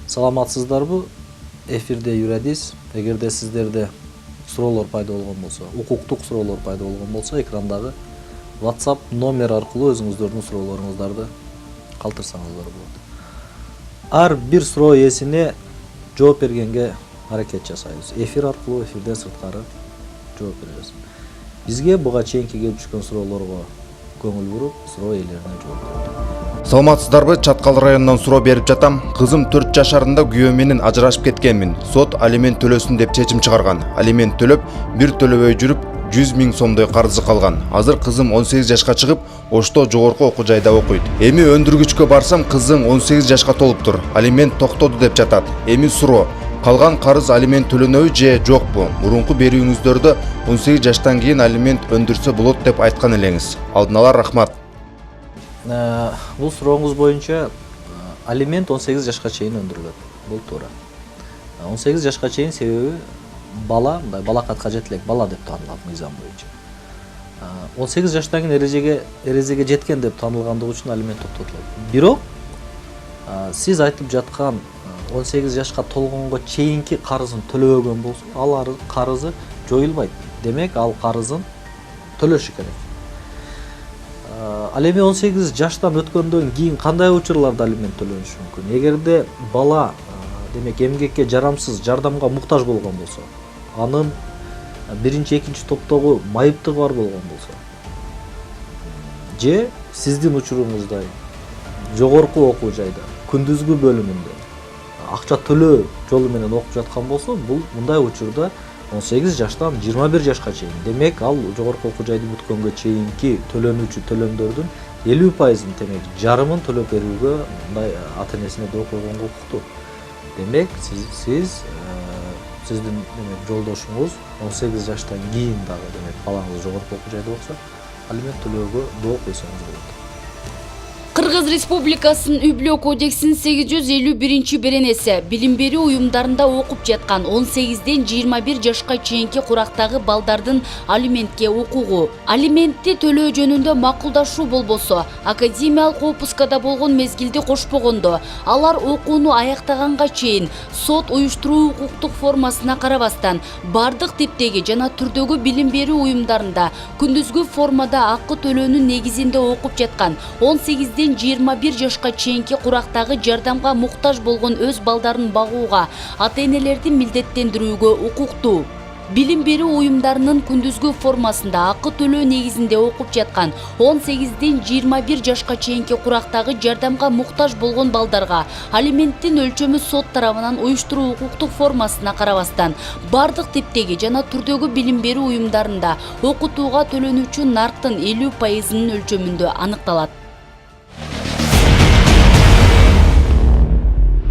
Саламатсыздарбы? Эфирде Юрадис. Эгерде сиздерде суроолор пайда болгон болсо, укуктук суроолор пайда болгон болсо, экрандагы WhatsApp номер аркылуу өзүңүздөрдүн суроолоруңуздарды калтырсаңыздар болот. Ар бир суроо ээсине жооп бергенге аракет жасайбыз. Эфир аркылуу, эфирден сырткары жооп беребиз. Бизге буга чейинки келип түшкөн суроолорго көңүл буруп, суроо ээлерине жооп беребиз. Саламатсыздарбы? Чаткал районунан суроо берип жатам. Кызым 4 жашарында күйөө менен ажырашып кеткенмин. Сот алимент төлөсүн деп чечим чыгарган. Алимент төлөп, бир төлөбөй жүрүп 100 000 сомдой карызы калган. Азыр кызым 18 жашка чыгып, Ошто жогорку окуу жайда окуйт. Эми өндүргүчкө барсам, кызым 18 жашка толуптур. Алимент токтоду деп жатат. Эми суроо: калган карыз алимент төлөнөбү же жокпу? Мурунку берүүңүздөрдө 18 жаштан кийин алимент өндүрсө болот деп айткан элеңиз. Алдын ала рахмат. Бул сурооңуз боюнча алимент 18 жашка чейин өндүрүлөт. Бул туура. 18 жашка чейин себеби бала, мындай балакатка жет элек бала деп таанылат мыйзам боюнча. 18 жаштан кийин эрежеге жеткен деп таанылгандыгы үчүн алимент токтотулат. Бирок сиз айтып жаткан 18 жашка толгонго чейинки карызын төлөбөгөн болсо, ал карызы жоюлбайт. Демек, ал карызын төлөшү керек. Ал эми 18 жаштан өткөндөн кийин кандай учурларда алимент төлөнүшү мүмкүн? Эгерде бала демек эмгекке жарамсыз, жардамга муктаж болгон болсо, анын биринчи, экинчи топтогу майыптыгы бар болгон болсо, же сиздин учуруңуздай жогорку окуу жайда, күндүзгү бөлүмүндө акча төлөө жолу менен окуп жаткан болсо, бул мындай учурда 18 жаштан 21 жашка чейин. Демек, ал жогорку окуу жайды бүткөнгө чейинки төлөнүүчү төлөмдөрдүн 50%-ын, демек, жарымын төлөп берүүгө мындай ата-энесине доо койгонго укуктуу. Демек, сиздин жолдошуңуз 18 жаштан кийин дагы, демек, балаңыз жогорку окуу жайда окуса, алимент төлөөгө доо койсоңуз болот. Кыргыз Республикасынын Үй-бүлө кодексинин 851 беренеси билим берүү уюмдарында окуп жаткан 18ден 21 жашка чейинки курактагы балдардын алиментке укугу. Алиментти төлөө жөнүндө макулдашуу болбосо, академиялык отпускада болгон мезгилди кошпогондо, алар окууну аяктаганга чейин сот уюштуруу укуктук формасына карабастан бардык типтеги жана түрдөгү билим берүү уюмдарында күндүзгү формада акы төлөөнүн негизинде окуп жаткан 18ден 21 жашка чейинки курактагы жардамга муктаж болгон өз балдарын багууга ата-энелерди милдеттендирүүгө укуктуу. Билим берүү уюмдарынын күндүзгү формасында акы төлөө негизинде окуп жаткан 18ден 21 жашка чейинки курактагы жардамга муктаж болгон балдарга алименттин өлчөмү сот тарабынан уюштуруу укуктук формасына карабастан бардык типтеги жана түрдөгү билим берүү уюмдарында окутууга төлөнүүчү нарктын 50%-нын өлчөмүндө аныкталат.